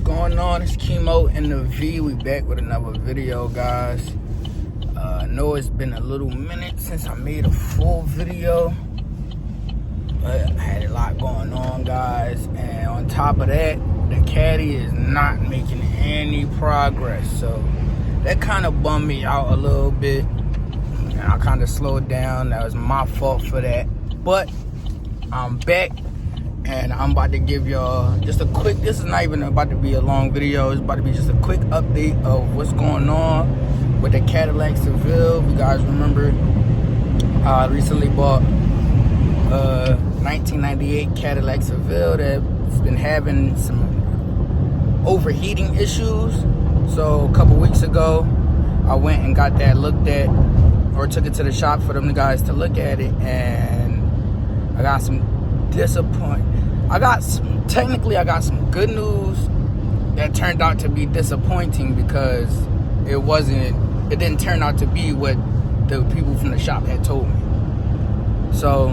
going on? It's Chemo in the V. We back with another video, guys. I know it's been a little minute since I made a full video, but I had a lot going on, guys. And on top of that, the Caddy is not making any progress, so that kind of bummed me out a little bit. And I kind of slowed down. That was my fault for that, but I'm back. And I'm about to give y'all just a quick, this is not even about to be a long video, it's about to be just a quick update of what's going on with the Cadillac Seville. If you guys remember, I recently bought a 1998 Cadillac Seville that's been having some overheating issues. So a couple weeks ago, I went and got that looked at, or took it to the shop for them guys to look at it, and I got some I got some good news that turned out to be disappointing, because it didn't turn out to be what the people from the shop had told me. So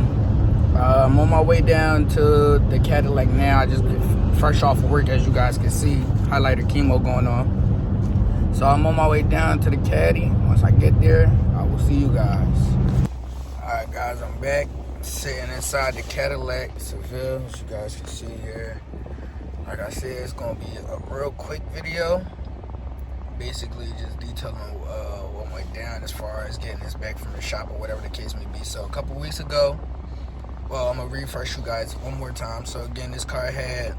I'm on my way down to the Cadillac now. I just get fresh off of work, as you guys can see, highlighter chemo going on. So I'm on my way down to the Caddy. Once I get there, I will see you guys. Alright guys, I'm back. Sitting inside the Cadillac Seville, as you guys can see here. Like I said, it's gonna be a real quick video, basically just detailing what went down as far as getting this back from the shop or whatever the case may be. So a couple weeks ago, well, I'm gonna refresh you guys one more time. So again, this car had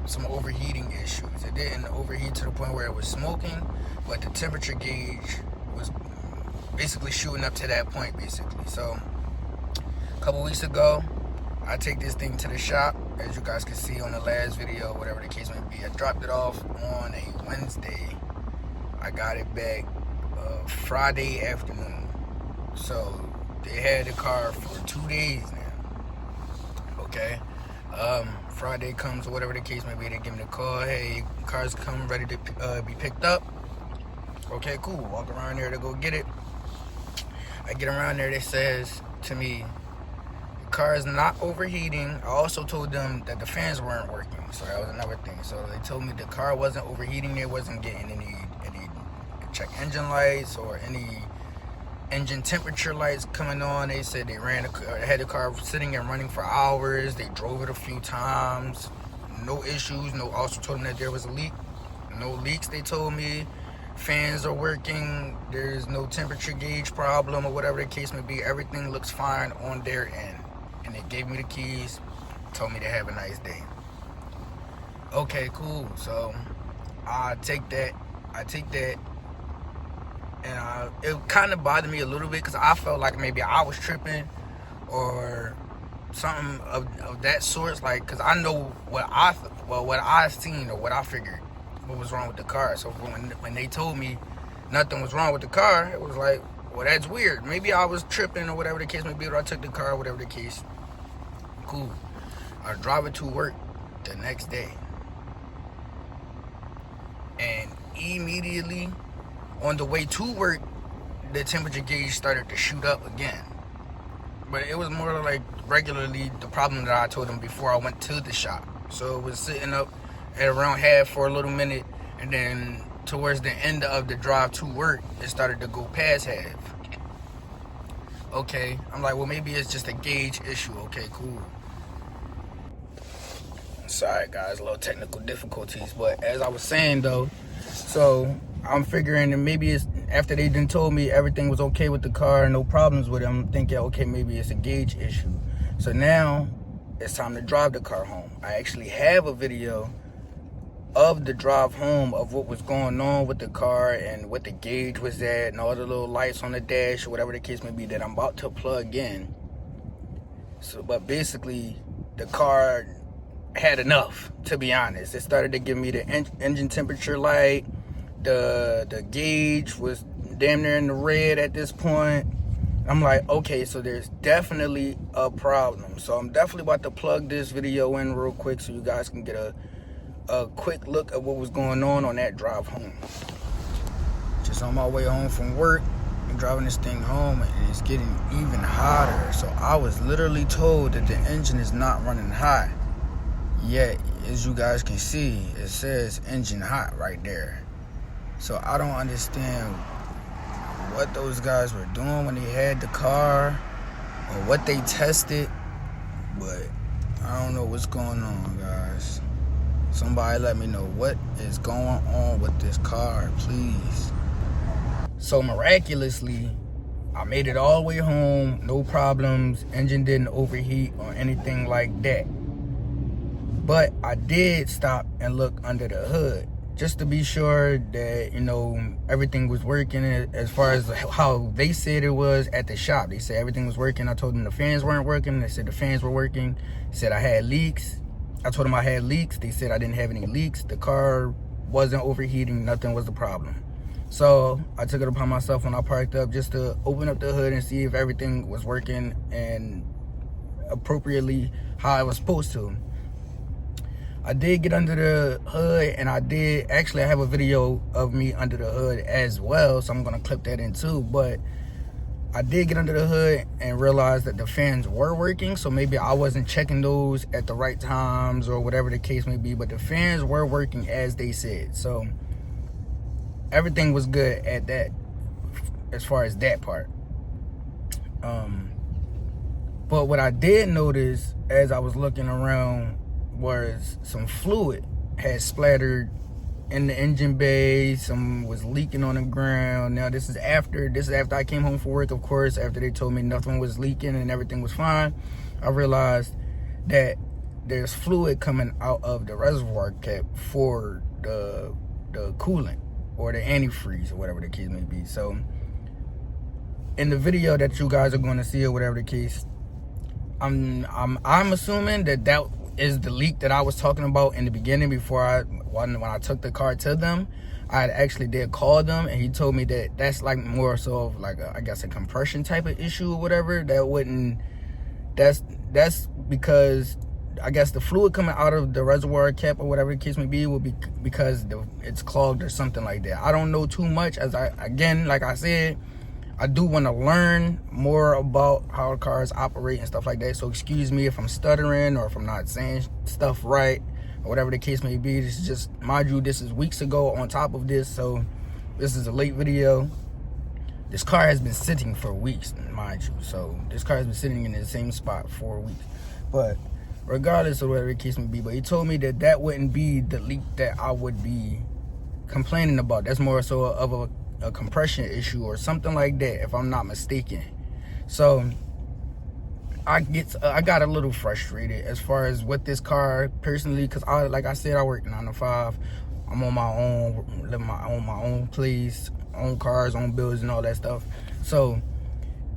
some overheating issues. It didn't overheat to the point where it was smoking, but the temperature gauge was basically shooting up to that point, basically. So a couple weeks ago, I take this thing to the shop, as you guys can see on the last video, whatever the case may be. I dropped it off on a Wednesday. I got it back Friday afternoon. So they had the car for 2 days now. Okay. Friday comes, or whatever the case may be, they give me the call. Hey, car's come ready to be picked up. Okay, cool. Walk around there to go get it. I get around there, they says to me, car is not overheating. I also told them that the fans weren't working, so that was another thing. So they told me the car wasn't overheating. They wasn't getting any check engine lights or any engine temperature lights coming on. They said they had the car sitting and running for hours. They drove it a few times, no issues. Also told them that there was a leak. No leaks, they told me. Fans are working. There's no temperature gauge problem or whatever the case may be. Everything looks fine on their end. And they gave me the keys, told me to have a nice day. Okay, cool. So I take that, and it kind of bothered me a little bit, because I felt like maybe I was tripping or something of that sort. Like, because I know what I seen or what I figured what was wrong with the car. So when they told me nothing was wrong with the car, it was like, well, that's weird. Maybe I was tripping or whatever the case may be, or I took the car, whatever the case. Cool. I drive it to work the next day. And immediately on the way to work, the temperature gauge started to shoot up again. But it was more like regularly the problem that I told them before I went to the shop. So it was sitting up at around half for a little minute, and then towards the end of the drive to work, it started to go past half. Okay, I'm like, well, maybe it's just a gauge issue. Okay, cool. Sorry, guys, a little technical difficulties. But as I was saying, though, so I'm figuring that maybe it's, after they done told me everything was okay with the car, no problems with it, I'm thinking, okay, maybe it's a gauge issue. So now it's time to drive the car home. I actually have a video of the drive home of what was going on with the car and what the gauge was at and all the little lights on the dash or whatever the case may be that I'm about to plug in. So, but basically the car had enough, to be honest. It started to give me the engine temperature light. The gauge was damn near in the red at this point. I'm like, okay, so there's definitely a problem. So I'm definitely about to plug this video in real quick so you guys can get a quick look at what was going on that drive home. Just on my way home from work and driving this thing home, and it's getting even hotter. So I was literally told that the engine is not running hot. Yet as you guys can see, it says engine hot right there. So I don't understand what those guys were doing when they had the car or what they tested, but I don't know what's going on, guys. Somebody let me know what is going on with this car, please. So miraculously, I made it all the way home, no problems, engine didn't overheat or anything like that. But I did stop and look under the hood just to be sure that, you know, everything was working as far as how they said it was at the shop. They said everything was working. I told them the fans weren't working. They said the fans were working. They said I had leaks. I told them I had leaks. They said I didn't have any leaks. The car wasn't overheating. Nothing was the problem. So I took it upon myself when I parked up just to open up the hood and see if everything was working and appropriately how I was supposed to. I did get under the hood, and I have a video of me under the hood as well, so I'm gonna clip that in too. But I did get under the hood and realized that the fans were working, so maybe I wasn't checking those at the right times or whatever the case may be, but the fans were working as they said. So everything was good at that, as far as that part. But what I did notice as I was looking around was some fluid had splattered in the engine bay. Some was leaking on the ground. Now this is after I came home from work, of course, after they told me nothing was leaking and everything was fine. I realized that there's fluid coming out of the reservoir cap for the coolant or the antifreeze or whatever the case may be. So in the video that you guys are going to see or whatever the case, I'm assuming that is the leak that I was talking about in the beginning before when I took the car to them. I actually did call them, and he told me that that's like more so of like I guess a compression type of issue or whatever. That's because I guess the fluid coming out of the reservoir cap or whatever the case may be will be because it's clogged or something like that. I don't know too much, like I said, I do want to learn more about how cars operate and stuff like that. So excuse me if I'm stuttering or if I'm not saying stuff right or whatever the case may be. This is just, mind you, this is weeks ago on top of this. So this is a late video. This car has been sitting for weeks, mind you. So this car has been sitting in the same spot for weeks. But regardless of whatever the case may be, but he told me that wouldn't be the leak that I would be complaining about. That's more so of a compression issue or something like that, if I'm not mistaken. So I got a little frustrated as far as with this car personally, because like I said, I work 9 to 5. I'm on my own, living my own place, own cars, own bills, and all that stuff. So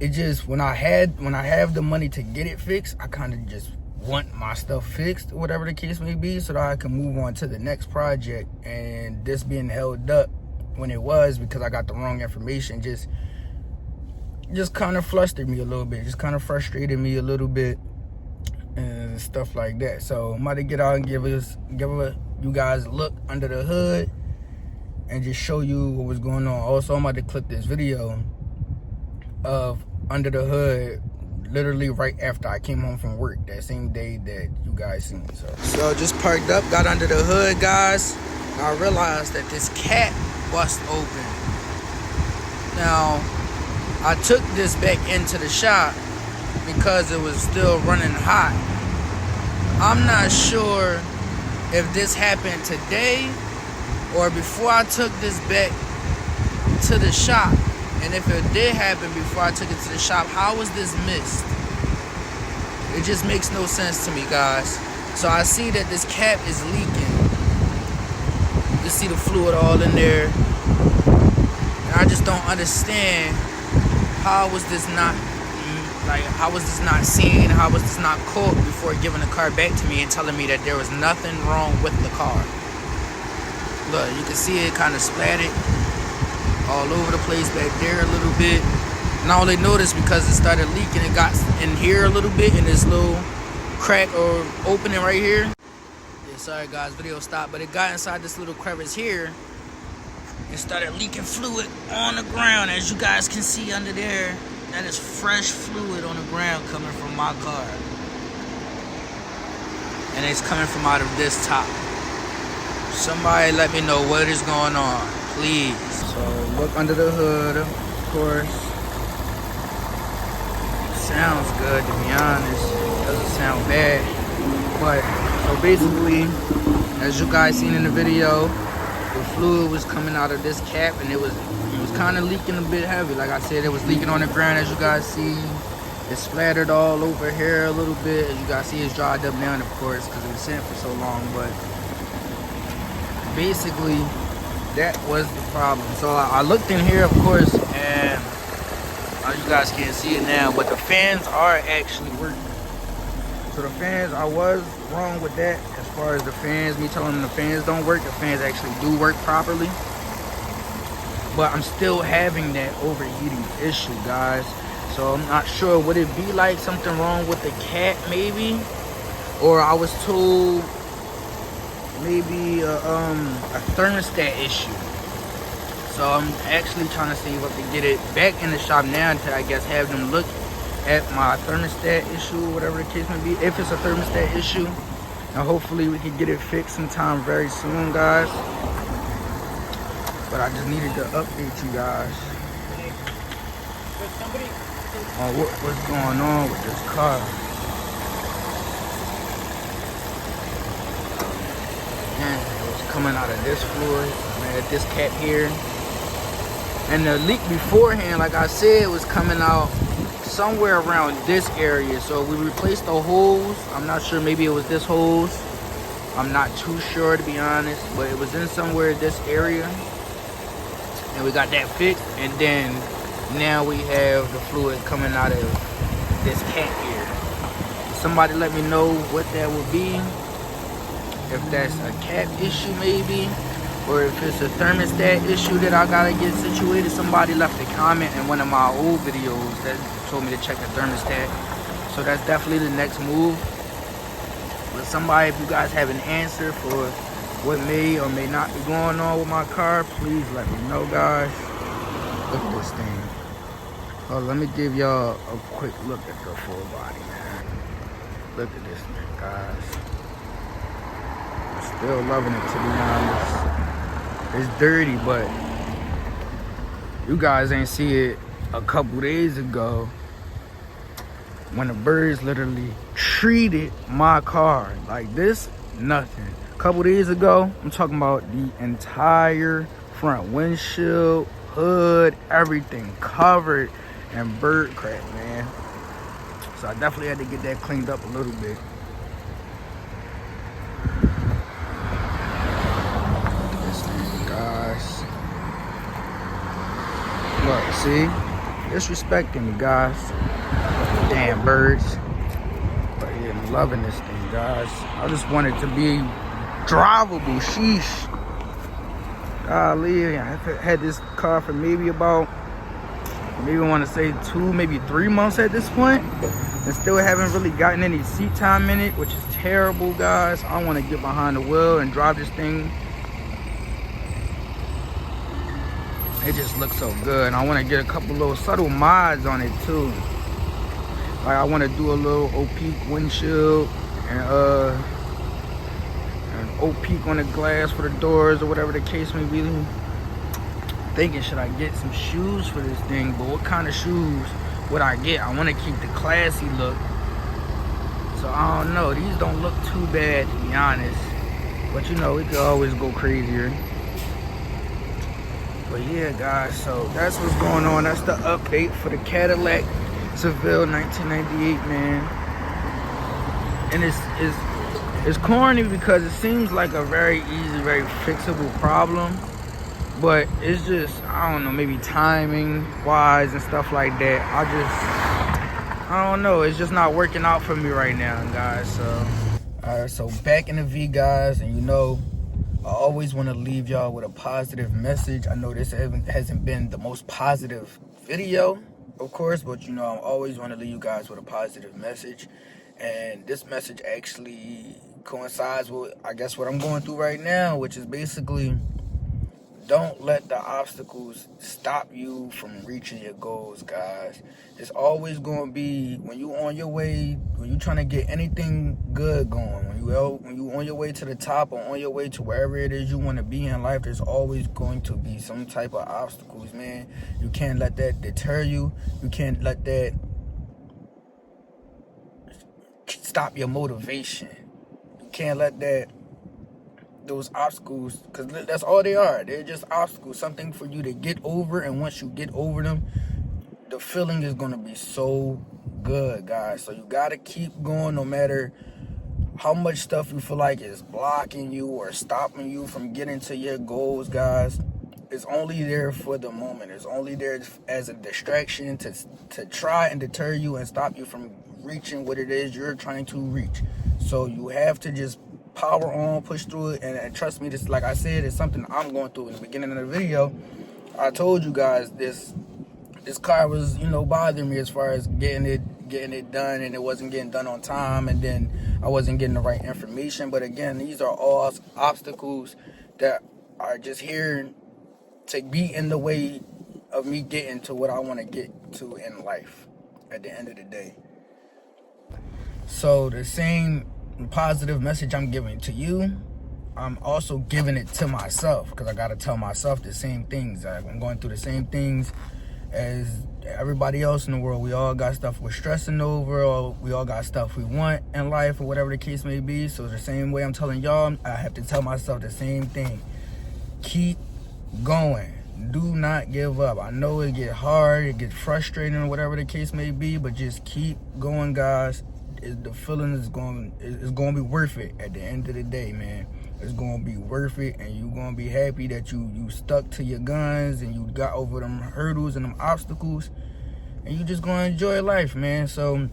it just, when I have the money to get it fixed, I kind of just want my stuff fixed, whatever the case may be, so that I can move on to the next project. And this being held up when it was because I got the wrong information just kind of flustered me a little bit, just kind of frustrated me a little bit and stuff like that. So I'm about to get out and give you guys a look under the hood and just show you what was going on. Also, I'm about to clip this video of under the hood literally right after I came home from work that same day that you guys seen. So just parked up, got under the hood, guys. I realized that this cap bust open. Now I took this back into the shop because it was still running hot. I'm not sure if this happened today or before I took this back to the shop, and if it did happen before I took it to the shop, how was this missed? It just makes no sense to me, guys. So I see that this cap is leaking. You see the fluid all in there. And I just don't understand how was this not seen, how was this not caught before giving the car back to me and telling me that there was nothing wrong with the car. Look, you can see it kind of splattered all over the place back there a little bit. And I only noticed because it started leaking. It got in here a little bit in this little crack or opening right here. Yeah, sorry guys, video stopped, but it got inside this little crevice here and started leaking fluid on the ground. As you guys can see under there, that is fresh fluid on the ground coming from my car. and it's coming from out of this top. Somebody let me know what is going on, please. So look under the hood, of course. Sounds good, to be honest. It doesn't sound bad. But so basically, as you guys seen in the video, the fluid was coming out of this cap, and it was kind of leaking a bit heavy. Like I said, it was leaking on the ground, as you guys see. It splattered all over here a little bit. As you guys see, it's dried up now, of course, because it was sitting for so long. But basically, that was the problem. So I looked in here, of course, and you guys can't see it now, but the fans are actually working. So the fans, I was wrong with that as far as the fans, me telling them the fans don't work. The fans actually do work properly. But I'm still having that overheating issue, guys. So I'm not sure, would it be like something wrong with the cat maybe? Or I was told maybe a thermostat issue. So I'm actually trying to see if I can get it back in the shop now until I guess have them look at my thermostat issue, whatever the case may be, if it's a thermostat issue. And hopefully we can get it fixed sometime very soon, guys. But I just needed to update you guys on what's going on with this car. Man, it was coming out of this fluid, man, this cap here. And the leak beforehand, like I said, was coming out somewhere around this area. So we replaced the hose. I'm not sure, maybe it was this hose. I'm not too sure, to be honest, but it was in somewhere in this area. And we got that fixed, and then now we have the fluid coming out of this cap here. Somebody let me know what that would be. If that's a cap issue maybe, or if it's a thermostat issue that I gotta get situated. Somebody left a comment in one of my old videos that told me to check the thermostat. So that's definitely the next move. But somebody, if you guys have an answer for what may or may not be going on with my car, please let me know, guys. Look at this thing. Oh, let me give y'all a quick look at the full body, man. Look at this thing, guys. I'm still loving it, to be honest. It's dirty, but you guys ain't see it a couple days ago when the birds literally treated my car. Like this, nothing. A couple days ago, I'm talking about the entire front windshield, hood, everything covered in bird crap, man. So I definitely had to get that cleaned up a little bit. This thing, guys. Look, see? Disrespecting me, guys. Damn birds. But yeah, I'm loving this thing, guys. I just want it to be drivable. Sheesh. Golly, I've had this car for maybe about, maybe I want to say 2, maybe 3 months at this point, and still haven't really gotten any seat time in it, which is terrible, guys. I want to get behind the wheel and drive this thing. It just looks so good, and I want to get a couple little subtle mods on it too. Like I want to do a little opaque windshield and an opaque on the glass for the doors or whatever the case may be. Thinking, should I get some shoes for this thing? But what kind of shoes would I get? I want to keep the classy look. So I don't know. These don't look too bad, to be honest. But you know, we could always go crazier. But yeah, guys, so that's what's going on. That's the update for the Cadillac Seville 1998, man. And it's corny because it seems like a very easy, very fixable problem. But it's just, I don't know, maybe timing wise and stuff like that. I don't know. It's just not working out for me right now, guys. So, alright, so back in the V, guys, and you know, I always want to leave y'all with a positive message. I know this hasn't been the most positive video, of course, but you know, I always want to leave you guys with a positive message. And this message actually coincides with, I guess, what I'm going through right now, which is basically Don't let the obstacles stop you from reaching your goals, guys. It's always going to be, when you on your way, when you trying to get anything good going, when you on your way to the top or on your way to wherever it is you want to be in life, there's always going to be some type of obstacles, man. You can't let that deter you. You can't let that stop your motivation. You can't let those obstacles, because that's all they are. They're just obstacles, something for you to get over. And once you get over them, the feeling is going to be so good, guys. So you got to keep going, no matter how much stuff you feel like is blocking you or stopping you from getting to your goals, guys. It's only there for the moment. It's only there as a distraction to try and deter you and stop you from reaching what it is you're trying to reach. So you have to just power on, push through it, and trust me, this, like I said, is something I'm going through. In the beginning of the video, I told you guys this car was, bothering me as far as getting it done, and it wasn't getting done on time, and then I wasn't getting the right information. But again, these are all obstacles that are just here to be in the way of me getting to what I want to get to in life at the end of the day. So the same positive message I'm giving to you, I'm also giving it to myself, because I got to tell myself the same things. I'm going through the same things as everybody else in the world. We all got stuff we're stressing over, or we all got stuff we want in life, or whatever the case may be. So the same way I'm telling y'all, I have to tell myself the same thing. Keep going. Do not give up. I know it get hard, it gets frustrating, or whatever the case may be, but just keep going, guys. The feeling is going to be worth it at the end of the day, man. It's going to be worth it, and you're going to be happy that you stuck to your guns and you got over them hurdles and them obstacles, and you just going to enjoy life, man. So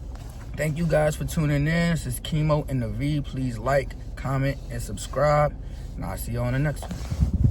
thank you guys for tuning in. This is Chemo in the V. Please like, comment, and subscribe, and I'll see you on the next one.